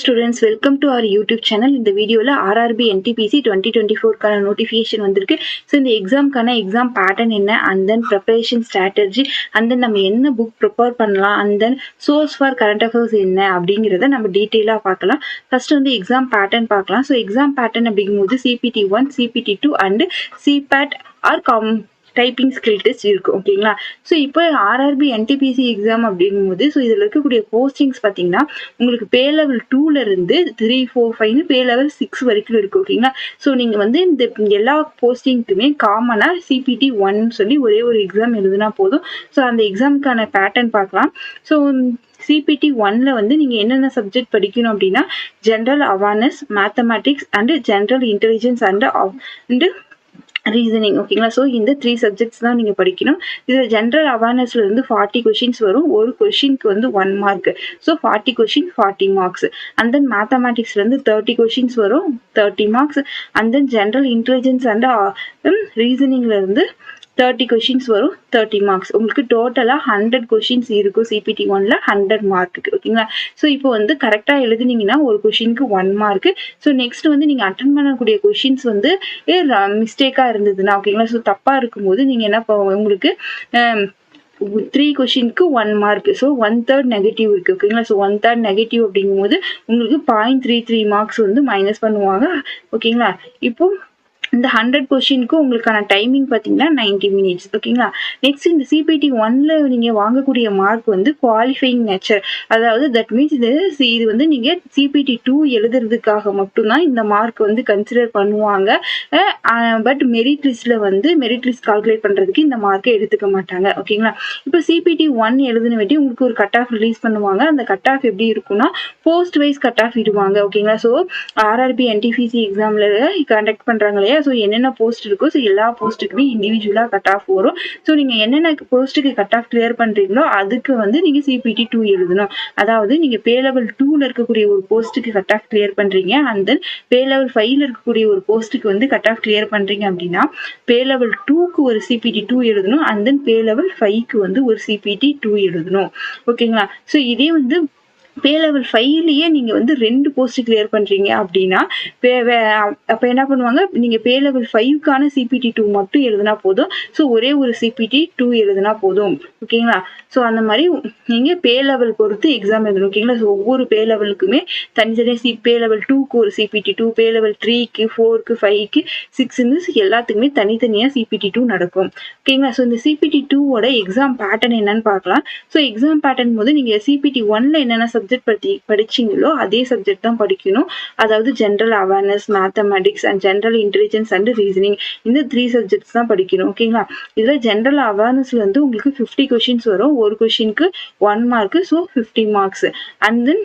students, welcome to our YouTube channel. இந்த வீடியோல RRB NTPC 2024 கான நோட்டிஃபிகேஷன் வந்திருக்கு. ஸோ இந்த எக்ஸாம்க்கான எக்ஸாம் பேட்டர்ன் என்ன, and then preparation strategy, and then நம்ம என்ன புக் ப்ரிப்பேர் பண்ணலாம், and then source for current affairs என்ன அப்படிங்கிறத நம்ம டீட்டெயிலாக பார்க்கலாம். ஃபர்ஸ்ட் வந்து எக்ஸாம் பேட்டர்ன் பார்க்கலாம். ஸோ எக்ஸாம் பேட்டர்ன் அப்படிங்கும்போது CPT1, CPT2 and CPAT or typing skill test இருக்கும். ஓகேங்களா? ஸோ இப்போ RRB NTPC எக்ஸாம் அப்படிங்கும்போது ஸோ இதில் இருக்கக்கூடிய போஸ்டிங்ஸ் பார்த்தீங்கன்னா உங்களுக்கு பே லெவல் 2ல இருந்து 3, 4, 5 பே லெவல் 6 வரைக்கும் இருக்கு. ஓகேங்களா? ஸோ நீங்கள் வந்து இந்த எல்லா போஸ்டிங்க்குமே காமனாக CPT1 சொல்லி ஒரே ஒரு எக்ஸாம் எழுதுனா போதும். ஸோ அந்த எக்ஸாமுக்கான பேட்டர்ன் பார்க்கலாம். ஸோ CPT1ல வந்து நீங்கள் என்னென்ன சப்ஜெக்ட் படிக்கணும் அப்படின்னா general awareness, mathematics and general intelligence and reasoning. ஓகேங்களா? ஸோ இந்த 3 சப்ஜெக்ட்ஸ் தான் நீங்கள் படிக்கணும். இதில் ஜென்ரல் அவேர்னஸ்ல இருந்து 40 கொஷின்ஸ் வரும். ஒரு கொஷினுக்கு வந்து 1 mark. So 40 question 40 marks. And then மேத்தமேட்டிக்ஸ்ல இருந்து 30 கொஷின்ஸ் வரும், 30 marks. And then general intelligence and ரீசனிங்ல இருந்து 30 கொஷின்ஸ் வரும், 30 மார்க்ஸ். உங்களுக்கு டோட்டலாக 100 கொஷின்ஸ் இருக்கும். CPT1ல 100 மார்க்கு. ஓகேங்களா? ஸோ இப்போ வந்து கரெக்டாக எழுதுனீங்கன்னா ஒரு கொஷினுக்கு 1 மார்க்கு. ஸோ நெக்ஸ்ட் வந்து நீங்கள் அட்டன் பண்ணக்கூடிய கொஷின்ஸ் வந்து மிஸ்டேக்காக இருந்ததுன்னா, ஓகேங்களா, ஸோ தப்பாக இருக்கும்போது நீங்கள் என்ன உங்களுக்கு 3 கொஷினுக்கு 1 மார்க். ஸோ 1/3 நெகட்டிவ் இருக்கு. ஓகேங்களா? ஸோ 1/3 நெகட்டிவ் அப்படிங்கும்போது உங்களுக்கு 0.33 மார்க்ஸ் வந்து மைனஸ் பண்ணுவாங்க. ஓகேங்களா? இப்போ இந்த 100 கொஷினுக்கு உங்களுக்கான டைமிங் பார்த்தீங்கன்னா 90 மினிட்ஸ். ஓகேங்களா? நெக்ஸ்ட் இந்த CPT1ல நீங்கள் வாங்கக்கூடிய மார்க் வந்து குவாலிஃபைங் நேச்சர். அதாவது தட் மீன்ஸ் இது வந்து நீங்கள் CPT2 எழுதுறதுக்காக மட்டும்தான் இந்த மார்க் வந்து கன்சிடர் பண்ணுவாங்க. பட் மெரிட் லிஸ்ட் கால்குலேட் பண்ணுறதுக்கு இந்த மார்க்கை எடுத்துக்க மாட்டாங்க. ஓகேங்களா? இப்போ CPT1 எழுதுன வேண்டி உங்களுக்கு ஒரு கட் ஆஃப் ரிலீஸ் பண்ணுவாங்க. அந்த கட் ஆஃப் எப்படி இருக்குன்னா போஸ்ட் வைஸ் கட் ஆஃப் இடுவாங்க. ஓகேங்களா? ஸோ RRB NTPC எக்ஸாமில் கண்டக்ட் பண்ணுறாங்க இல்லையா? ஸோ என்னென்ன போஸ்ட் இருக்கோ ஸோ எல்லா போஸ்ட்டுக்குமே இண்டிவிஜுவலாக கட் ஆஃப் வரும். ஸோ நீங்கள் என்னென்ன போஸ்ட்டுக்கு கட் ஆஃப் கிளியர் பண்ணுறீங்களோ அதுக்கு வந்து நீங்கள் CPT2 எழுதணும். அதாவது நீங்கள் பே லெவல் 2ல இருக்கக்கூடிய ஒரு போஸ்ட்டுக்கு கட் ஆஃப் கிளியர் பண்ணுறீங்க, அண்ட் தென் பே லெவல் 5ல இருக்கக்கூடிய ஒரு போஸ்ட்டுக்கு வந்து கட் ஆஃப் கிளியர் பண்ணுறீங்க அப்படின்னா பே லெவல் 2க்கு ஒரு CPT2 எழுதணும், அண்ட் தென் பே லெவல் 5க்கு வந்து ஒரு CPT2 எழுதணும். ஓகேங்களா? ஸோ இதே வந்து பே லெவல் 5லயே நீங்கள் வந்து 2 போஸ்ட் கிளியர் பண்ணுறீங்க அப்படின்னா அப்போ என்ன பண்ணுவாங்க, நீங்கள் பே லெவல் 5க்கான CPT2 மட்டும் எழுதுனா போதும். ஸோ ஒரே ஒரு CPT2 எழுதுனா போதும். ஓகேங்களா? ஸோ அந்த மாதிரி நீங்கள் பே லெவல் பொறுத்து எக்ஸாம் எழுதணும். ஓகேங்களா? ஸோ ஒவ்வொரு பே லெவலுக்குமே தனித்தனியாக பே லெவல் 2க்கு ஒரு CPT2, பே லெவல் 3க்கு, 4க்கு, 5க்கு, 6க்கு எல்லாத்துக்குமே தனித்தனியாக CPT2 நடக்கும். ஓகேங்களா? ஸோ இந்த CPT2ஓட எக்ஸாம் பேட்டர்ன் என்னன்னு பார்க்கலாம். ஸோ எக்ஸாம் பேட்டர்ன் போது நீங்கள் CPT1ல என்னென்ன சப்ஜெக்ட் படிச்சீங்களோ அதே சப்ஜெக்ட் தான் படிக்கணும். அதாவது general awareness, mathematics and general intelligence and reasoning, இந்த 3 சப்ஜெக்ட்ஸ் தான் படிக்கணும். ஓகேங்களா? இதுல ஜென்ரல் அவேர்னஸ்ல வந்து உங்களுக்கு 50 கொஷின்ஸ் வரும். ஒரு கொஷினுக்கு 1 mark. So 50 marks. And then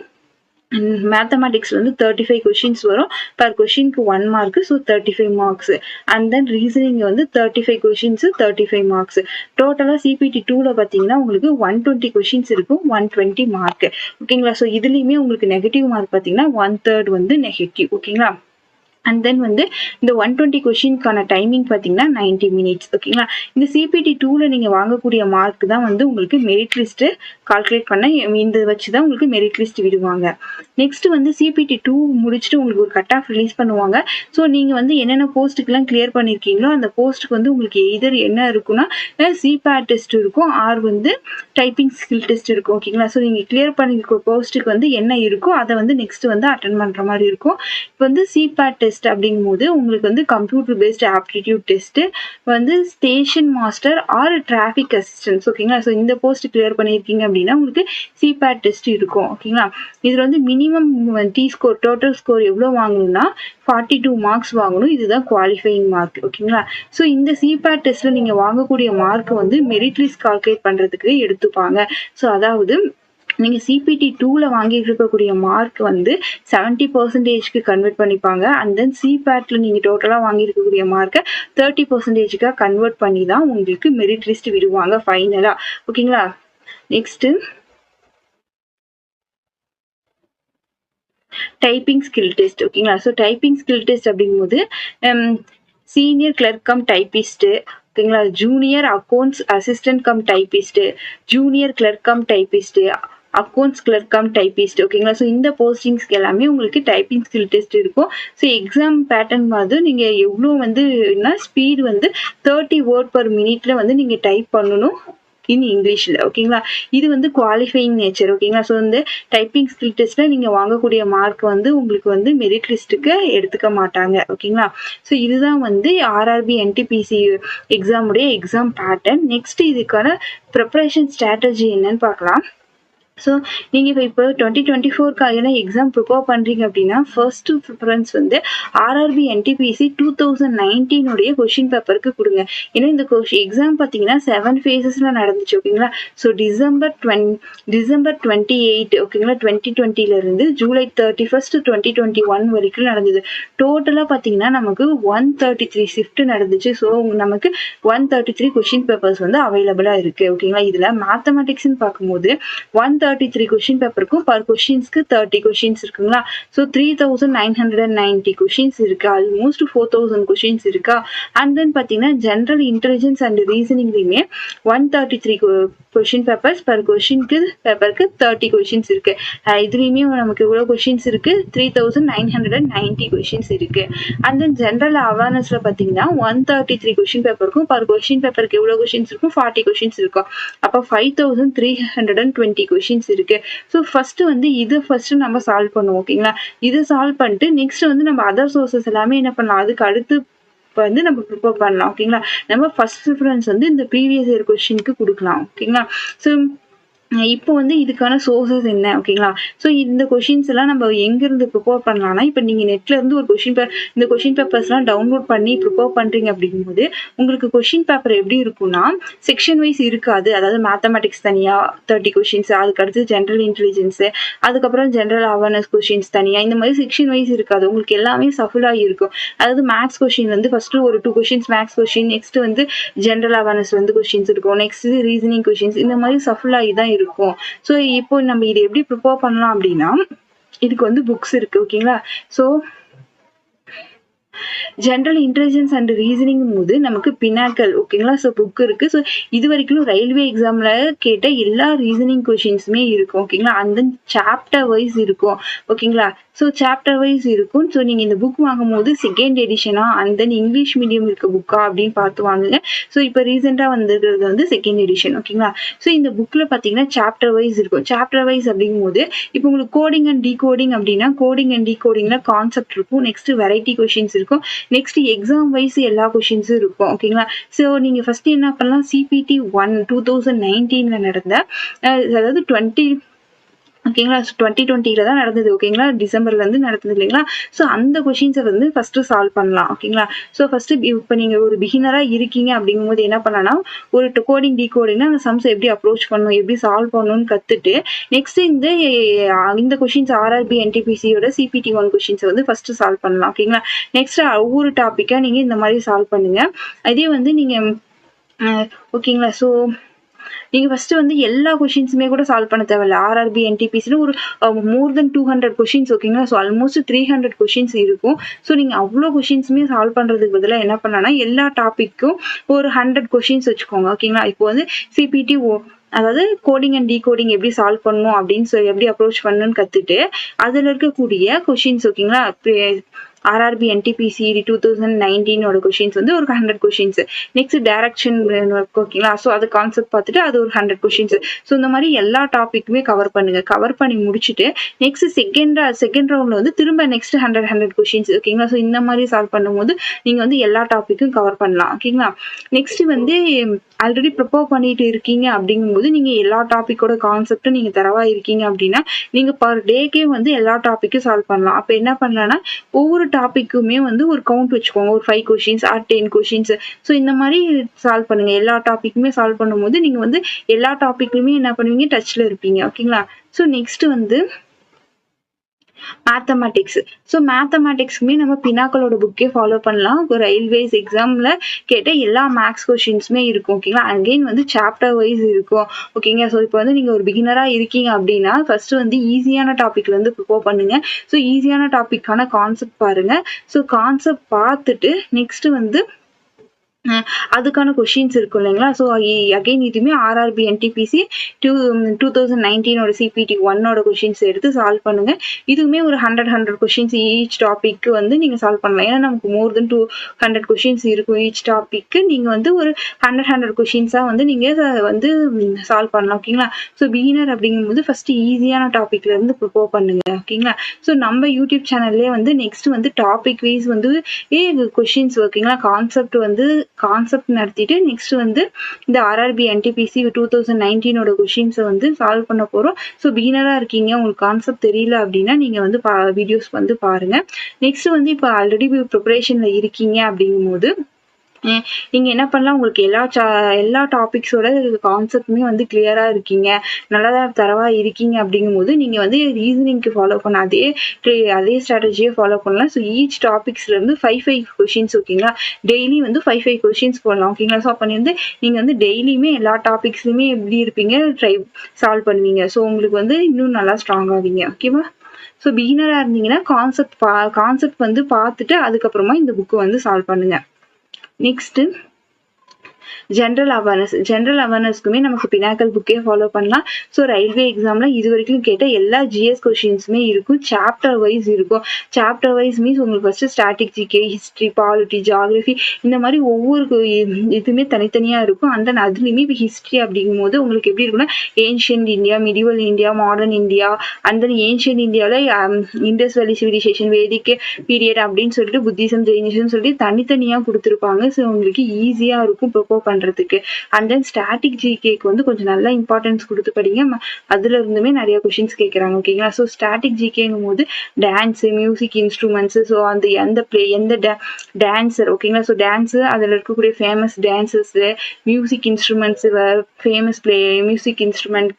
மேத்தமேட்டிக்ஸ்ல வந்து 35 கொஷின்ஸ் வரும். பர் கொஷினுக்கு 1 mark. So 35 marks. And then reasoning வந்து 35 கொஷின்ஸ், 35 மார்க்ஸ். டோட்டலாக CPT2ல பார்த்தீங்கன்னா உங்களுக்கு 120 கொஷின்ஸ் இருக்கும், 120 மார்க். ஓகேங்களா? ஸோ இதுலேயுமே உங்களுக்கு நெகட்டிவ் மார்க் பார்த்தீங்கன்னா 1/3 வந்து நெகட்டிவ். ஓகேங்களா? அண்ட் தென் வந்து இந்த 120 கொஷினுக்கான டைமிங் பார்த்தீங்கன்னா 90 மினிட்ஸ். ஓகேங்களா? இந்த CPT2ல நீங்கள் வாங்கக்கூடிய மார்க் தான் வந்து உங்களுக்கு மெரிட் லிஸ்ட்டு கால்குலேட் பண்ண இந்த வச்சு தான் உங்களுக்கு மெரிட் லிஸ்ட் விடுவாங்க. நெக்ஸ்ட் வந்து CPT2 முடிச்சுட்டு உங்களுக்கு ஒரு கட் ஆஃப் ரிலீஸ் பண்ணுவாங்க. ஸோ நீங்கள் வந்து என்னென்ன போஸ்ட்டுக்கெல்லாம் கிளியர் பண்ணியிருக்கீங்களோ அந்த போஸ்ட்டுக்கு வந்து உங்களுக்கு எதர் என்ன இருக்குன்னா CPAT டெஸ்ட் இருக்கும், ஆர் வந்து டைப்பிங் ஸ்கில் டெஸ்ட் இருக்கும். ஓகேங்களா? ஸோ நீங்கள் கிளியர் பண்ணிருக்க போஸ்ட்டுக்கு வந்து என்ன இருக்கோ அதை வந்து நெக்ஸ்ட் வந்து அட்டன் பண்ணுற மாதிரி இருக்கும். இப்போ வந்து CPAT டெஸ்ட் அப்படிங்கும்போது உங்களுக்கு வந்து கம்ப்யூட்டர் பேஸ்ட் ஆப்டிடியூட் டெஸ்ட் வந்து station master or traffic assistants. ஓகேங்களா? ஸோ இந்த போஸ்ட் கிளியர் பண்ணியிருக்கீங்க அப்படின்னா உங்களுக்கு CPAT டெஸ்ட் இருக்கும். ஓகேங்களா? இதில் வந்து மினிமம் ஸ்கோர், டோட்டல் ஸ்கோர் எவ்வளோ வாங்கணும்னா 42 மார்க்ஸ் வாங்கணும். இதுதான் குவாலிஃபையிங் மார்க். ஓகேங்களா? ஸோ இந்த CPAT டெஸ்ட்ல நீங்க வாங்கக்கூடிய மார்க் வந்து மெரிட் லிஸ்ட் கால்குலேட் பண்றதுக்கு எடுத்துப்பாங்க. ஸோ அதாவது நீங்கள் CPT2ல வாங்கிட்டு இருக்கக்கூடிய மார்க் வந்து 70% கன்வெர்ட் பண்ணிப்பாங்க. அண்ட் தென் CPATல நீங்கள் டோட்டலாக வாங்கியிருக்கக்கூடிய மார்க்கை 30% கன்வெர்ட் பண்ணி தான் உங்களுக்கு மெரிட் லிஸ்ட் விடுவாங்க ஃபைனலாக. ஓகேங்களா? Next typing skill test. ஓகேங்களா? ஸோ டைப்பிங் ஸ்கில் டெஸ்ட் அப்படிங்கும்போது சீனியர் கிளர்க் கம் டைப்பிஸ்ட்டு, ஓகேங்களா, junior accounts assistant cum typist, junior clerk cum typist, accounts clerk cum typist ஓகேங்களா. ஸோ இந்த போஸ்டிங்ஸ்க்கு எல்லாமே உங்களுக்கு டைப்பிங் ஸ்கில் டெஸ்ட் இருக்கும். ஸோ எக்ஸாம் பேட்டர்ன் வந்து நீங்கள் எவ்வளோ வந்துன்னா ஸ்பீடு வந்து 30 வேர்ட் பர் மினிட்ல வந்து நீங்கள் டைப் பண்ணணும் இன் இங்கிலீஷில் ஓகேங்களா. இது வந்து குவாலிஃபைங் நேச்சர் ஓகேங்களா. ஸோ இந்த டைப்பிங் ஸ்கில் டெஸ்ட்டில் நீங்கள் வாங்கக்கூடிய மார்க் வந்து உங்களுக்கு வந்து மெரிட் லிஸ்ட்டுக்கு எடுத்துக்க மாட்டாங்க ஓகேங்களா. ஸோ இதுதான் வந்து ஆர்ஆர்பி என்டிபிசி எக்ஸாமுடைய எக்ஸாம் பேட்டர்ன். நெக்ஸ்ட் இதுக்கான ப்ரிப்பரேஷன் ஸ்ட்ராட்டஜி என்னன்னு பார்க்கலாம். ஸோ நீங்கள் இப்போ 2024க்கான எக்ஸாம் ப்ரிப்பேர் பண்ணுறீங்க அப்படின்னா ஃபர்ஸ்ட் ப்ரிஃபரன்ஸ் வந்து ஆர்ஆர்பி என்டிபிசி 2019 கொஷின் பேப்பருக்கு கொடுங்க. ஏன்னா இந்த எக்ஸாம் பார்த்தீங்கன்னா 7 ஃபேஸஸில் நடந்துச்சு ஓகேங்களா. ஸோ டிசம்பர் 28 ஓகேங்களா 2020 ஜூலை 31 2021 வரைக்கும் நடந்தது. டோட்டலாக பார்த்தீங்கன்னா நமக்கு 133 ஷிஃப்ட் நடந்துச்சு. ஸோ நமக்கு 133 கொஷின் பேப்பர்ஸ் வந்து அவைலபிளாக இருக்குது ஓகேங்களா. இதில் மேத்தமெட்டிக்ஸ்ன்னு பார்க்கும்போது 133 கொஷின் பேப்பருக்கும் பர் கொஷின்ஸ்க்கு 30 கொஷின்ஸ் இருக்குங்களா. ஸோ 3990 கொஷின்ஸ் இருக்கு. ஆல்மோஸ்ட் 4000 கொஷின்ஸ் இருக்கா. அண்ட் தென் பார்த்தீங்கன்னா ஜென்ரல் இன்டெலிஜென்ஸ் அண்ட் ரீசனிங்லையுமே 133 கொஷின் பேப்பர்ஸ் பர் பேப்பருக்கு 30 கொஷின்ஸ் இருக்கு. இதுலையுமே நமக்கு இவ்வளோ கொஷின்ஸ் இருக்கு 3990 கொஷின்ஸ் இருக்கு. அண்ட் தென் ஜென்ரல் அவேர்னஸ்ல பார்த்தீங்கன்னா 133 கொஷின் பேப்பருக்கும் பர் கொஷின் பேப்பருக்கு எவ்வளோ கொஷின்ஸ் இருக்கும் 40 கொஷின்ஸ் இருக்கும். அப்போ 5320 கொஷின்ஸ் இருக்கு. ஸோ ஃபர்ஸ்ட் வந்து இது ஃபர்ஸ்ட் நம்ம சால்வ் பண்ணுவோம் ஓகேங்களா. இதை சால்வ் பண்ணிட்டு நெக்ஸ்ட் வந்து நம்ம அதர் சோர்சஸ் எல்லாமே என்ன பண்ணலாம், அதுக்கு அடுத்து வந்து நம்ம ப்ரிப்பேர் பண்ணலாம் ஓகேங்களா. நம்ம ஃபர்ஸ்ட் ப்ரிஃபரன்ஸ் வந்து இந்த ப்ரீவியஸ் இயர் கொஸ்டினுக்கு கொடுக்கலாம் ஓகேங்களா. ஸோ இப்போ வந்து இதுக்கான சோர்சஸ் என்ன ஓகேங்களா. ஸோ இந்த கொஷின்ஸ் எல்லாம் நம்ம எங்கேருந்து ப்ரிப்பேர் பண்ணலாம்னா, இப்போ நீங்கள் நெட்ல இருந்து ஒரு இந்த கொஷின் பேப்பர்ஸ்லாம் டவுன்லோட் பண்ணி ப்ரிப்பேர் பண்ணுறீங்க அப்படிங்கும்போது உங்களுக்கு கொஷின் பேப்பர் எப்படி இருக்கும்னா செக்ஷன் வைஸ் இருக்காது. அதாவது மேத்தமெட்டிக்ஸ் தனியாக 30 கொஷின்ஸ், அதுக்கடுத்து ஜென்ரல் இன்டெலிஜென்ஸு, அதுக்கப்புறம் ஜென்ரல் அவேர்னஸ் கொஷின்ஸ் தனியாக, இந்த மாதிரி செக்ஷன் வைஸ் இருக்காது. உங்களுக்கு எல்லாமே சஃபுலாக இருக்கும். அதாவது மேக்ஸ் கொஷின் வந்து ஃபஸ்ட்டு ஒரு 2 கொஷின்ஸ் மேக்ஸ் கொஷின், நெக்ஸ்ட் வந்து ஜென்ரல் அவேர்னஸ் வந்து கொஷின்ஸ் இருக்கும், நெக்ஸ்ட் ரீசனிங் கொஷின்ஸ், இந்த மாதிரி சஃபுலாகி தான் இருக்கும். ஸோ இப்போ நம்ம இதை எப்படி ப்ரிப்பேர் பண்ணலாம் அப்படின்னா இதுக்கு வந்து புக்ஸ் இருக்கு ஓகேங்களா. So general intelligence and reasoning போது நமக்கு பினாக்கல் ஓகேங்களா. ஸோ புக் இருக்கு. ஸோ இது வரைக்கும் ரயில்வே எக்ஸாம்ல கேட்ட எல்லா ரீசனிங் கொஷின்ஸுமே இருக்கும் ஓகேங்களா. அண்ட் தென் சாப்டர் வைஸ் இருக்கும் ஓகேங்களா. ஸோ சாப்டர் வைஸ் இருக்கும். ஸோ நீங்கள் இந்த புக் வாங்கும் போது செகண்ட் எடிஷனா அண்ட் தென் இங்கிலீஷ் மீடியம் இருக்க புக்கா அப்படின்னு பார்த்து வாங்குங்க. ஸோ இப்போ ரீசெண்டாக வந்துருக்கிறது வந்து செகண்ட் எடிஷன் ஓகேங்களா. ஸோ இந்த புக்கில் பார்த்தீங்கன்னா சாப்டர் வைஸ் இருக்கும். சாப்டர் வைஸ் அப்படிங்கும் போது இப்போ உங்களுக்கு கோடிங் அண்ட் டீகோடிங் அப்படின்னா கோடிங் அண்ட் டீகோடிங்ல கான்செப்ட் இருக்கும். நெக்ஸ்ட் வெரைட்டி கொஷின்ஸ் இருக்கும். நெக்ஸ்ட் எக்ஸாம் வைஸ் எல்லா கொஷின்ஸும் இருக்கும் ஓகேங்களா. ஸோ நீங்கள் ஃபர்ஸ்ட் என்ன பண்ணலாம், CPT 1 2019 நடந்த அதாவது 20 ஓகேங்களா. 2020 தான் நடந்தது ஓகேங்களா. டிசம்பர்ல இருந்து நடந்தது இல்லைங்களா. ஸோ அந்த கொஷின்ஸை வந்து ஃபர்ஸ்ட் சால்வ் பண்ணலாம் ஓகேங்களா. ஸோ ஃபர்ஸ்ட் இப்போ நீங்க ஒரு பிகினரா இருக்கீங்க அப்படிங்கும்போது என்ன பண்ணலாம்னா ஒரு கோடிங் டீகோடிங்னா அந்த சம்ஸ் எப்படி அப்ரோச் பண்ணணும், எப்படி சால்வ் பண்ணணும்னு கத்துட்டு நெக்ஸ்ட் இந்த கொஷின்ஸ் ஆர்ஆர்பி என்டிபிசியோட CPT 1 கொஷின்ஸை வந்து ஃபர்ஸ்ட் சால்வ் பண்ணலாம் ஓகேங்களா. நெக்ஸ்ட் ஒவ்வொரு டாப்பிக்கா நீங்க இந்த மாதிரி சால்வ் பண்ணுங்க. அதே வந்து நீங்க ஓகேங்களா. ஸோ நீங்க ஃபர்ஸ்ட் வந்து எல்லா கொஷின்ஸுமே கூட சால்வ் பண்ண தேவையில்ல. ஆர்ஆர்பி என்டிபிசில ஒரு மோர் தென் 200 கொஷின்ஸ் ஓகேங்களா. ஸோ ஆல்மோஸ்ட் 300 கொஷின்ஸ் இருக்கும். ஸோ நீங்க அவ்வளோ கொஷின்ஸுமே சால்வ் பண்றதுக்கு பதிலாக என்ன பண்ணலாம்னா எல்லா டாபிக்கும் ஒரு 100 கொஷின்ஸ் வச்சுக்கோங்க ஓகேங்களா. இப்போ வந்து CPT அதாவது கோடிங் அண்ட் டீகோடிங் எப்படி சால்வ் பண்ணணும் அப்படின்னு சொல்லி எப்படி அப்ரோச் பண்ணணும்னு கத்துட்டு அதுல இருக்கக்கூடிய கொஷின்ஸ் ஓகேங்களா. ஆர்ஆர்பி என்டிபிசி 2019 கொஷின்ஸ் வந்து ஒரு 100 கொஷின்ஸ். நெக்ஸ்ட் டைரக்ஷன் ஓகேங்களா. ஸோ அது கான்செப்ட் பார்த்துட்டு அது ஒரு 100 கொஷின்ஸ். ஸோ இந்த மாதிரி எல்லா டாபிக்குமே கவர் பண்ணுங்க. கவர் பண்ணி முடிச்சுட்டு நெக்ஸ்ட் செகண்ட் ரவுண்ட்ல வந்து திரும்ப நெக்ஸ்ட் 100 கொஷின்ஸ் ஓகேங்களா. ஸோ இந்த மாதிரி சால்வ் பண்ணும்போது நீங்க வந்து எல்லா டாபிக்கும் கவர் பண்ணலாம் ஓகேங்களா. நெக்ஸ்ட் வந்து ஆல்ரெடி ப்ரிப்பேர் பண்ணிட்டு இருக்கீங்க அப்படிங்கும்போது நீங்க எல்லா டாபிக்கோட கான்செப்டும் நீங்க தரவா இருக்கீங்க அப்படின்னா நீங்க பர் டேக்கே வந்து எல்லா டாபிக்கும் சால்வ் பண்ணலாம். அப்ப என்ன பண்ணலாம்னா ஒவ்வொரு டாபிக்குமே வந்து ஒரு கவுண்ட் வச்சுக்கோங்க. ஒரு 5 கொஷின்ஸ் ஆர் 10 கொஷின்ஸ். ஸோ இந்த மாதிரி சால்வ் பண்ணுங்க. எல்லா டாபிக்குமே சால்வ் பண்ணும்போது நீங்க வந்து எல்லா டாபிக்லயுமே என்ன பண்ணுவீங்க, டச்ல இருப்பீங்க ஓகேங்களா. ஸோ நெக்ஸ்ட் வந்து மேத்தமெட்டிக்ஸ். ஸோ மேத்தமெட்டிக்ஸ்க்குமே நம்ம பினாக்களோட புக்கே ஃபாலோ பண்ணலாம். ஒரு ரயில்வேஸ் எக்ஸாம்ல கேட்ட எல்லா மேக்ஸ் கொஷின்ஸுமே இருக்கும் ஓகேங்களா. அகெயின் வந்து சாப்டர் வைஸ் இருக்கும் ஓகேங்க. ஸோ இப்போ வந்து நீங்க ஒரு பிகினரா இருக்கீங்க அப்படின்னா ஃபர்ஸ்ட் வந்து ஈஸியான டாபிக்ல இருந்து ப்ரிப்பேர் பண்ணுங்க. ஸோ ஈஸியான டாபிக்கான கான்செப்ட் பாருங்க. ஸோ கான்செப்ட் பார்த்துட்டு நெக்ஸ்ட் வந்து அதுக்கான கொஷின்ஸ் இருக்கும் இல்லைங்களா? ஸோ அகைன் இதுவுமே ஆர்ஆர்பி என்டிபிசி 2019 சிபிடி 1 கொஷின்ஸ் எடுத்து சால்வ் பண்ணுங்க. இதுவுமே ஒரு 100 கொஷின்ஸ் ஈச் டாபிக்கு வந்து நீங்க சால்வ் பண்ணலாம். ஏன்னா நமக்கு மோர் தென் 200 கொஷின்ஸ் இருக்கும் ஈச் டாபிக்கு. நீங்க வந்து ஒரு 100 கொஷின்ஸா வந்து நீங்க வந்து சால்வ் பண்ணலாம். ஓகேங்களா? ஸோ பிகினர் அப்படிங்கும்போது ஃபர்ஸ்ட் ஈஸியான டாபிக்ல இருந்து ப்ரிப்பேர் பண்ணுங்க. ஓகேங்களா? ஸோ நம்ம யூடியூப் சேனல்லே வந்து நெக்ஸ்ட் வந்து டாபிக் வைஸ் வந்து கொஷின்ஸ் ஓகேங்களா? கான்செப்ட் நடத்திட்டு நெக்ஸ்ட் வந்து இந்த ஆர்ஆர்பி என்டிபிசி 2019 கொஷின்ஸை வந்து சால்வ் பண்ண போறோம். ஸோ பிகினரா இருக்கீங்க, உங்களுக்கு கான்செப்ட் தெரியல அப்படின்னா நீங்க வந்து வீடியோஸ் வந்து பாருங்க. நெக்ஸ்ட் வந்து இப்போ ஆல்ரெடி ப்ரிப்பரேஷன்ல இருக்கீங்க அப்படிங்கும்போது நீங்க என்ன பண்ணலாம், உங்களுக்கு எல்லா டாபிக்ஸோட கான்செப்டுமே வந்து கிளியரா இருக்கீங்க, நல்லா தரவா இருக்கீங்க அப்படிங்கும்போது நீங்க வந்து ரீசனிங்க்கு ஃபாலோ பண்ண அதே ஸ்ட்ராட்டஜியை ஃபாலோ பண்ணலாம். ஸோ ஈச் டாபிக்ஸ்ல இருந்து 5 கொஷின்ஸ் ஓகேங்களா, டெய்லி வந்து 5 கொஷின்ஸ் போடலாம். ஓகேங்களா? ஸோ அப்போ வந்து நீங்க வந்து டெய்லியுமே எல்லா டாபிக்ஸ்லையுமே எப்படி இருப்பீங்க, சால்வ் பண்ணுவீங்க. ஸோ உங்களுக்கு வந்து இன்னும் நல்லா ஸ்ட்ராங் ஆவீங்க. ஓகேவா? ஸோ பிகினரா இருந்தீங்கன்னா கான்செப்ட் வந்து பார்த்துட்டு அதுக்கப்புறமா இந்த புக்கு வந்து சால்வ் பண்ணுங்க. நெக்ஸ்ட் ஜென்ரல் அவேர்னஸ்க்குமே நமக்கு பினாக்கல் புக்கே ஃபாலோ பண்ணலாம். ஸோ ரயில்வே எக்ஸாம்ல இது வரைக்கும் கேட்ட எல்லா ஜிஎஸ் கொஷின்ஸுமே இருக்கும், சாப்டர் வைஸ் இருக்கும். சாப்டர் வைஸ் மீன்ஸ் உங்களுக்கு first static GK, history, polity, geography இந்த மாதிரி ஒவ்வொரு இதுவுமே தனித்தனியா இருக்கும். அண்ட் தென் அதுலேயுமே இப்போ ஹிஸ்ட்ரி அப்படிங்கும்போது உங்களுக்கு எப்படி இருக்குன்னா ancient India, medieval India, modern India, and then ancient இந்தியாவில் இண்டஸ் வேலி சிவிலைசேஷன், வேதிக் பீரியட் அப்படின்னு சொல்லிட்டு புத்திசம், ஜெயினிசம் சொல்லிட்டு தனித்தனியாக கொடுத்துருப்பாங்க. ஸோ உங்களுக்கு ஈஸியாக இருக்கும் ப்ரிப்பேர் பண்றதுக்கு. அண்ட் தென் ஸ்டாட்டிக் ஜிகேக்கு வந்து கொஞ்சம் நல்லா இம்பார்ட்டன்ஸ் கொடுத்து படிங்க, அதுல இருந்துமே நிறைய கொஷின்ஸ் கேட்கறாங்க. ஓகேங்களா? ஸோ ஸ்டாட்டிக் ஜிகேங்கும் போது டான்ஸ், மியூசிக் இன்ஸ்ட்ருமெண்ட்ஸ், ஸோ அந்த எந்த டான்ஸர் ஓகேங்களா, ஸோ டான்ஸ் அதுல இருக்கக்கூடிய famous dancers, music instruments, famous music instrument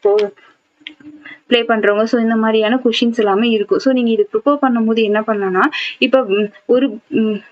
play பண்றவங்க, ஸோ இந்த மாதிரியான கொஷின்ஸ் எல்லாமே இருக்கும். ஸோ நீங்க இது ப்ரிப்பேர் பண்ணும்போது என்ன பண்ணலாம்னா, இப்போ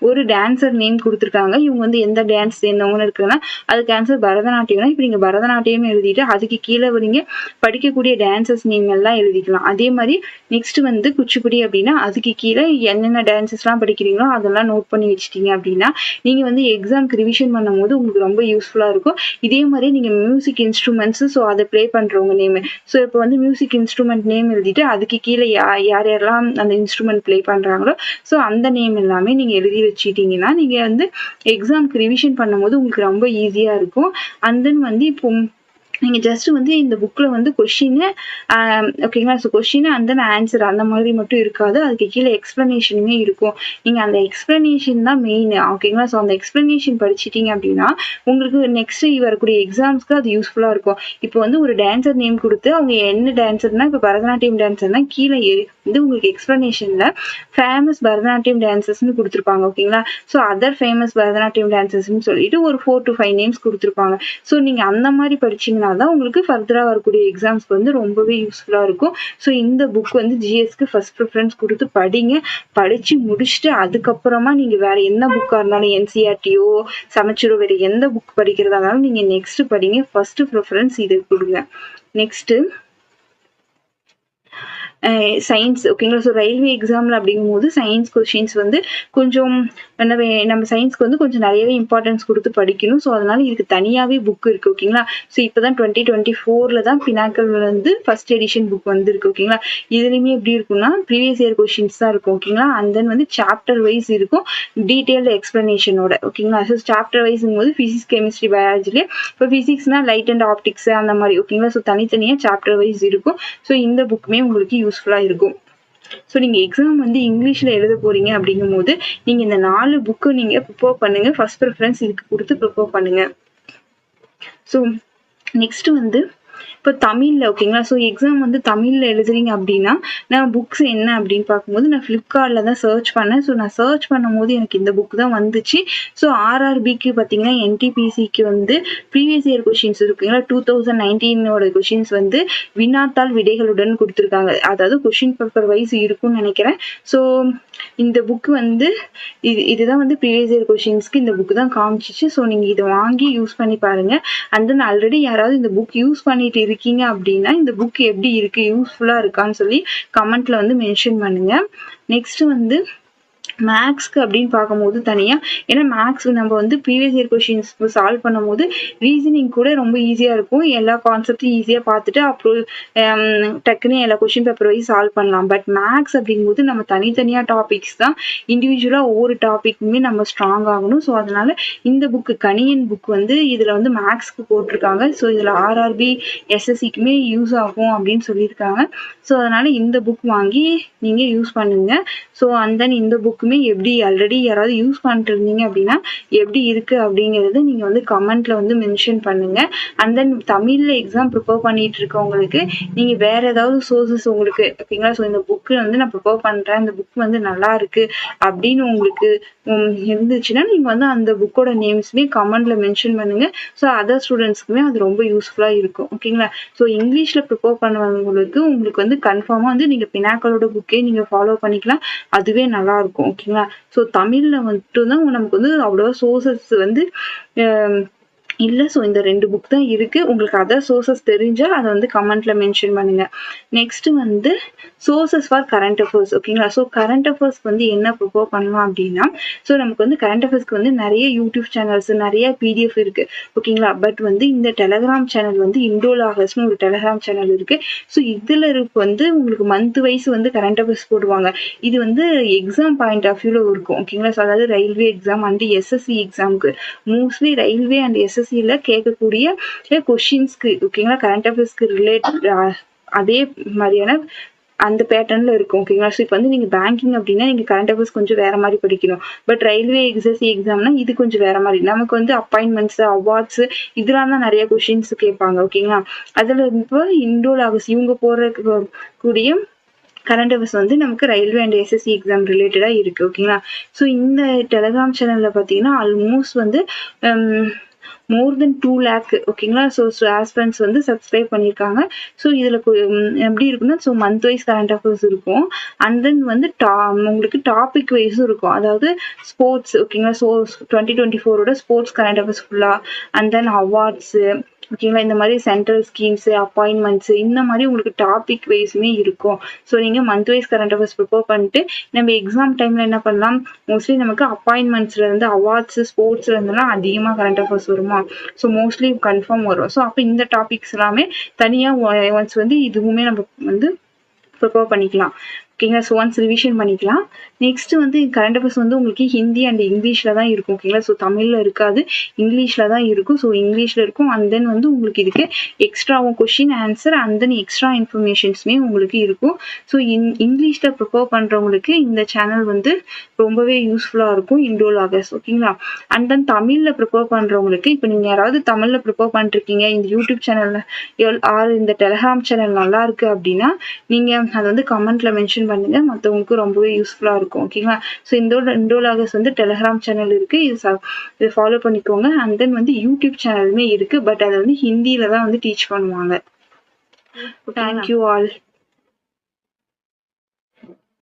ஒரு டான்சர் நேம் கொடுத்துருக்காங்க, இவங்க வந்து எந்த டான்ஸ் சேர்ந்தவங்கன்னு இருக்குன்னா அதுக்கு ஆன்சர் பரதநாட்டியம்னா இப்போ நீங்க பரதநாட்டியம் எழுதிட்டு அதுக்கு கீழே நீங்க படிக்கக்கூடிய டான்சர்ஸ் நேம் எல்லாம் எழுதிக்கலாம். அதே மாதிரி நெக்ஸ்ட் வந்து குச்சிப்புடி அப்படின்னா அதுக்கு கீழே என்னென்ன டான்சஸ்லாம் படிக்கிறீங்களோ அதெல்லாம் நோட் பண்ணி வச்சுட்டீங்க அப்படின்னா நீங்க வந்து எக்ஸாம்க்கு ரிவிஷன் பண்ணும்போது உங்களுக்கு ரொம்ப யூஸ்ஃபுல்லா இருக்கும். இதே மாதிரி நீங்க மியூசிக் இன்ஸ்ட்ருமெண்ட்ஸ், ஸோ அதை ப்ளே பண்றவங்க நேம், ஸோ இப்போ வந்து மியூசிக் இன்ஸ்ட்ருமெண்ட் நேம் எழுதிட்டு அதுக்கு கீழே யாரெல்லாம் அந்த இன்ஸ்ட்ருமெண்ட் ப்ளே பண்றாங்களோ ஸோ அந்த நேம் எல்லாமே நீங்க எழுதி வச்சுட்டீங்கன்னா நீங்க வந்து எக்ஸாம்க்கு ரிவிஷன் பண்ணும்போது உங்களுக்கு ரொம்ப ஈஸியா இருக்கும். அண்ட் தென் வந்து இப்போ நீங்க ஜஸ்ட் வந்து இந்த புக்ல வந்து கொஸ்டின் ஓகேங்களா, so question and then answer அந்த மாதிரி மட்டும் இருக்காது, அதுக்கு கீழே எக்ஸ்பிளனேஷனுமே இருக்கும். நீங்க அந்த எக்ஸ்பிளனேஷன் தான் மெயின். ஓகேங்களா? ஸோ அந்த எக்ஸ்பிளனேஷன் படிச்சிட்டீங்க அப்படின்னா உங்களுக்கு நெக்ஸ்ட் வரக்கூடிய எக்ஸாம்ஸ்க்கு அது யூஸ்ஃபுல்லா இருக்கும். இப்போ வந்து ஒரு டான்சர் நேம் கொடுத்து அவங்க என்ன டான்சர்னா இப்போ பரதநாட்டியம் டான்சர்னா கீழே வந்து உங்களுக்கு எக்ஸ்பிளனேஷன்ல ஃபேமஸ் பரதநாட்டியம் டான்சர்ஸ்னு கொடுத்துருப்பாங்க. ஓகேங்களா? ஸோ அதர் ஃபேமஸ் பரதநாட்டியம் டான்சர்ஸ்னு சொல்லிட்டு ஒரு 4 to 5 நேம்ஸ் கொடுத்துருப்பாங்க. ஸோ நீங்க அந்த மாதிரி படிச்சீங்கன்னா தான் உங்களுக்கு ஃபர்தரா வரக்கூடிய எக்ஸாம்ஸ்க்கு வந்து ரொம்பவே யூஸ்ஃபுல்லா இருக்கும். ஸோ இந்த புக் வந்து ஜிஎஸ்க்கு ஃபர்ஸ்ட் ப்ரிஃபரன்ஸ் கொடுத்து படிங்க. படிச்சு முடிச்சுட்டு அதுக்கப்புறமா நீங்க வேற என்ன புக்கா இருந்தாலும் என்சிஆர்டியோ சமச்சீரோ வேற எந்த புக் படிக்கிறதா இருந்தாலும் நீங்க நெக்ஸ்ட் படிங்க. ஃபர்ஸ்ட் ப்ரிஃபரன்ஸ் இது கொடுங்க. நெக்ஸ்ட் சயின்ஸ் ஓகேங்களா. ஸோ ரயில்வே எக்ஸாம்ல அப்படிங்கும்போது சயின்ஸ் கொஷின்ஸ் வந்து கொஞ்சம் நம்ம சயின்ஸ்க்கு வந்து கொஞ்சம் நிறையவே இம்பார்ட்டன்ஸ் கொடுத்து படிக்கணும். ஸோ அதனால இதுக்கு தனியாகவே புக் இருக்கு. ஓகேங்களா? ஸோ இப்போதான் 2024 தான் பினாக்கல் வந்து ஃபர்ஸ்ட் எடிஷன் புக் வந்துருக்கு. ஓகேங்களா? இதுலையுமே எப்படி இருக்கும்னா ப்ரீவியஸ் இயர் கொஷின்ஸ் தான் இருக்கும். ஓகேங்களா? அண்ட் தென் வந்து சாப்டர் வைஸ் இருக்கும், டீடைல்டு எக்ஸ்பிளனேஷனோட. ஓகேங்களா? ஸோ சாப்டர் வைஸ்ங்கும் போது பிசிக்ஸ், கெமிஸ்ட்ரி, பயாலஜிலே இப்போ பிசிக்ஸ்னா லைட் அண்ட் ஆப்டிக்ஸ் அந்த மாதிரி. ஓகேங்களா? ஸோ தனித்தனியாக சாப்டர் வைஸ் இருக்கும். ஸோ இந்த புக்குமே உங்களுக்கு யூஸ்ஃபுல்லா இருக்கும். ஸோ நீங்க எக்ஸாம் வந்து இங்கிலீஷ்ல எழுத போறீங்க அப்படிங்கும்போது நீங்க இந்த 4 புக்கு நீங்க ப்ரிப்பேர் பண்ணுங்க. ஃபர்ஸ்ட் ப்ரிஃபரன்ஸ் இதுக்கு கொடுத்து ப்ரிப்பேர் பண்ணுங்க. ஸோ நெக்ஸ்ட் வந்து இப்போ தமிழ்ல ஓகேங்களா, ஸோ எக்ஸாம் வந்து தமிழ்ல எழுதுறீங்க அப்படின்னா நான் புக்ஸ் என்ன அப்படின்னு பார்க்கும்போது நான் ஃப்ளிப்கார்ட்ல தான் சர்ச் பண்ணேன். ஸோ நான் சர்ச் பண்ணும்போது எனக்கு இந்த புக் தான் வந்துச்சு. ஸோ ஆர்ஆர்பிக்கு பார்த்தீங்கன்னா என்டிபிசிக்கு வந்து ப்ரீவியஸ் இயர் கொஷின்ஸ் இருக்குங்களா, 2019 கொஷின்ஸ் வந்து வினாத்தாள் விடைகளுடன் கொடுத்துருக்காங்க. அதாவது கொஷின் பேப்பர் வைஸ் இருக்கும்னு நினைக்கிறேன். ஸோ இந்த புக் வந்து இதுதான் வந்து ப்ரீவியஸ் இயர் கொஷின்ஸ்க்கு இந்த புக் தான் காமிச்சிச்சு. ஸோ நீங்க இதை வாங்கி யூஸ் பண்ணி பாருங்க. அண்ட் தென் ஆல்ரெடி யாராவது இந்த புக் யூஸ் பண்ணிட்டு இருக்கீங்க அப்படின்னா இந்த புக் எப்படி இருக்கு, யூஸ்ஃபுல்லா இருக்கான்னு சொல்லி கமெண்ட்ல வந்து மென்ஷன் பண்ணுங்க. நெக்ஸ்ட் வந்து மேக்ஸ்க்கு அப்படின்னு பார்க்கும்போது தனியா, ஏன்னா மேக்ஸ் நம்ம வந்து ப்ரீவியஸ் இயர் கொஸ்டின்ஸ் சால்வ் பண்ணும்போது ரீசனிங் கூட ரொம்ப ஈஸியா இருக்கும். எல்லா கான்செப்ட்டும் ஈஸியா பார்த்துட்டு அப்புறம் டக்குன்னு எல்லா கொஸ்டின் பேப்பர் வைஸ் சால்வ் பண்ணலாம். பட் மேக்ஸ் அப்படிங்கும்போது நம்ம தனித்தனியா டாபிக்ஸ் தான் இண்டிவிஜுவலா ஒவ்வொரு டாபிக்குமே நம்ம ஸ்ட்ராங் ஆகணும். ஸோ அதனால இந்த புக்கு கணியன் புக் வந்து இதுல வந்து மேக்ஸ்க்கு போட்டிருக்காங்க. ஸோ இதுல ஆர்ஆர்பி எஸ்எஸ்சிக்குமே யூஸ் ஆகும் அப்படின்னு சொல்லியிருக்காங்க. ஸோ அதனால இந்த புக் வாங்கி நீங்க யூஸ் பண்ணுங்க. ஸோ அண்ட் தென் இந்த புக்குமே எப்படி ஆல்ரெடி யாராவது யூஸ் பண்ணிட்டு இருந்தீங்க அப்படின்னா எப்படி இருக்கு அப்படிங்கிறது நீங்க வந்து கமெண்ட்ல வந்து மென்ஷன் பண்ணுங்க. அண்ட் தென் தமிழ்ல எக்ஸாம் ப்ரிப்பேர் பண்ணிட்டு இருக்கவங்களுக்கு நீங்க வேற ஏதாவது சோர்சஸ் உங்களுக்கு ஓகேங்களா. ஸோ இந்த புக்கு வந்து நான் ப்ரிப்பேர் பண்றேன், இந்த புக் வந்து நல்லா இருக்கு அப்படின்னு உங்களுக்கு இருந்துச்சுன்னா நீங்க வந்து அந்த புக்கோட நேம்ஸ்மே கமெண்ட்ல மென்ஷன் பண்ணுங்க. ஸோ அதர் ஸ்டூடெண்ட்ஸ்க்குமே அது ரொம்ப யூஸ்ஃபுல்லா இருக்கும் ஓகேங்களா. ஸோ இங்கிலீஷ்ல ப்ரிப்பேர் பண்ணுறவங்களுக்கு உங்களுக்கு வந்து கன்ஃபார்மா வந்து நீங்க பினாக்கலோட புக்கே நீங்க ஃபாலோ பண்ணிக்கலாம். அதுவே நல்லா இருக்கும் ஓகேங்களா. ஸோ தமிழ்ல மட்டும்தான் நமக்கு வந்து அவ்வளவா சோர்சஸ் வந்து இல்ல. ஸோ இந்த 2 புக் தான் இருக்கு. உங்களுக்கு அதர் சோர்சஸ் தெரிஞ்சா அதை வந்து கமெண்ட்ல மென்ஷன் பண்ணுங்க. நெக்ஸ்ட் வந்து சோர்சஸ் ஃபார் கரண்ட் அஃபேர்ஸ் ஓகேங்களா. ஸோ கரண்ட் அஃபேர்ஸ்க்கு வந்து என்ன ப்ரிப்பேர் பண்ணலாம் அப்படின்னா, ஸோ நமக்கு வந்து கரண்ட் அஃபேர்ஸ்க்கு வந்து நிறைய யூடியூப் சேனல்ஸ் நிறைய பிடிஎஃப் இருக்கு ஓகேங்களா. பட் வந்து இந்த டெலகிராம் சேனல் வந்து இண்டோலாகஸ்னு ஒரு டெலகிராம் சேனல் இருக்கு. ஸோ இதுல வந்து உங்களுக்கு மந்த் வைஸ் வந்து கரண்ட் அஃபேர்ஸ் போடுவாங்க. இது வந்து எக்ஸாம் பாயிண்ட் ஆஃப் வியூல இருக்கும் ஓகேங்களா. ஸோ அதாவது ரயில்வே எக்ஸாம் அண்ட் எஸ்எஸ்சி எக்ஸாமுக்கு மோஸ்ட்லி ரயில்வே அண்ட் எஸ்எஸ்சியில் கேட்கக்கூடிய கொஸ்டின்ஸ்க்கு ஓகேங்களா கரண்ட் அஃபேர்ஸ்க்கு ரிலேட்டட் அதே மாதிரியான அந்த பேட்டர்ன்ல இருக்கும் ஓகேங்களா. ஸோ இப்போ வந்து நீங்க பேங்கிங் அப்படின்னா நீங்க கரண்ட் அஃபேர்ஸ் கொஞ்சம் வேற மாதிரி படிக்கணும். பட் ரயில்வே எஸ்எஸ்சி எக்ஸாம்னா இது கொஞ்சம் வேற மாதிரி. நமக்கு வந்து அப்பாயின்மெண்ட்ஸ் அவார்ட்ஸ் இதெல்லாம் தான் நிறைய கொஸ்டின்ஸ் கேட்பாங்க ஓகேங்களா. அதுல இப்போ இண்டோலாகஸ் இவங்க போற கூடிய கரண்ட் அஃபேர்ஸ் வந்து நமக்கு ரயில்வே அண்ட் எஸ்எஸ்சி எக்ஸாம் ரிலேட்டடா இருக்கு ஓகேங்களா. ஸோ இந்த டெலகிராம் சேனல்ல பாத்தீங்கன்னா ஆல்மோஸ்ட் வந்து மோர் தென் 2 lakh ஓகேங்களா. ஸோ ஆஸ்பிரண்ட்ஸ் வந்து சப்ஸ்கிரைப் பண்ணியிருக்காங்க. ஸோ இதில் எப்படி இருக்குன்னா so month wise current affairs இருக்கும். அண்ட் தென் வந்து உங்களுக்கு டாபிக் வைஸும் இருக்கும். அதாவது ஸ்போர்ட்ஸ் ஓகேங்களா. ஸோ 2024 ஸ்போர்ட்ஸ் கரண்ட் அஃபேர்ஸ் ஃபுல்லாக அண்ட் தென் அவார்ட்ஸு ஓகேங்களா. இந்த மாதிரி சென்ட்ரல் ஸ்கீம்ஸ் அப்பாயின்மெண்ட்ஸ் இந்த மாதிரி உங்களுக்கு டாபிக் வைஸுமே இருக்கும். ஸோ நீங்கள் month wise current affairs prepare பண்ணிட்டு நம்ம எக்ஸாம் டைமில் என்ன பண்ணலாம், மோஸ்ட்லி நமக்கு அப்பாயின்மெண்ட்ஸ்ல இருந்து அவார்ட்ஸ் ஸ்போர்ட்ஸ்ல இருந்தெல்லாம் அதிகமாக கரண்ட் அஃபேர்ஸ் வருமா. ஸோ மோஸ்ட்லி கன்ஃபார்ம் வரும். ஸோ அப்போ இந்த டாபிக்ஸ் எல்லாமே தனியாக ஒன்ஸ் வந்து இதுவுமே நம்ம வந்து ப்ரிப்பேர் பண்ணிக்கலாம் ஓகேங்களா. ஸோ ஒன்ஸ் ரிவிஷன் பண்ணிக்கலாம். நெக்ஸ்ட் வந்து கரண்ட் அஃபேர்ஸ் வந்து உங்களுக்கு ஹிந்தி அண்ட் இங்கிலீஷில் தான் இருக்கும் ஓகேங்களா. ஸோ தமிழில் இருக்காது, இங்கிலீஷில் தான் இருக்கும். ஸோ இங்கிலீஷில் இருக்கும். அண்ட் தென் வந்து உங்களுக்கு இதுக்கு எக்ஸ்ட்ராவும் question answer and then extra இன்ஃபர்மேஷன்ஸுமே உங்களுக்கு இருக்கும். ஸோ இங்கிலீஷில் ப்ரிப்பேர் பண்ணுறவங்களுக்கு இந்த சேனல் வந்து ரொம்பவே யூஸ்ஃபுல்லாக இருக்கும் இண்டோலாகஸ் ஓகேங்களா. அண்ட் தென் தமிழில் ப்ரிப்பேர் பண்ணுறவங்களுக்கு இப்போ நீங்கள் யாராவது தமிழில் ப்ரிப்பேர் பண்ணிருக்கீங்க இந்த யூடியூப் சேனலில் ஆர் இந்த டெலகிராம் சேனல் நல்லா இருக்கு அப்படின்னா நீங்கள் அதை வந்து கமெண்ட்ல மென்ஷன் பண்ணுங்க. மற்றவங்களுக்கு ரொம்பவே யூஸ்ஃபுல்லா இருக்கும் ஓகேங்களா. ஸோ இண்டோலாகஸ் வந்து டெலகிராம் சேனல் இருக்கு, இதை ஃபாலோ பண்ணிக்கோங்க. அண்ட் தென் வந்து யூடியூப் சேனலுமே இருக்கு. பட் அதை வந்து ஹிந்தியில தான் வந்து டீச் பண்ணுவாங்க. Thank you all.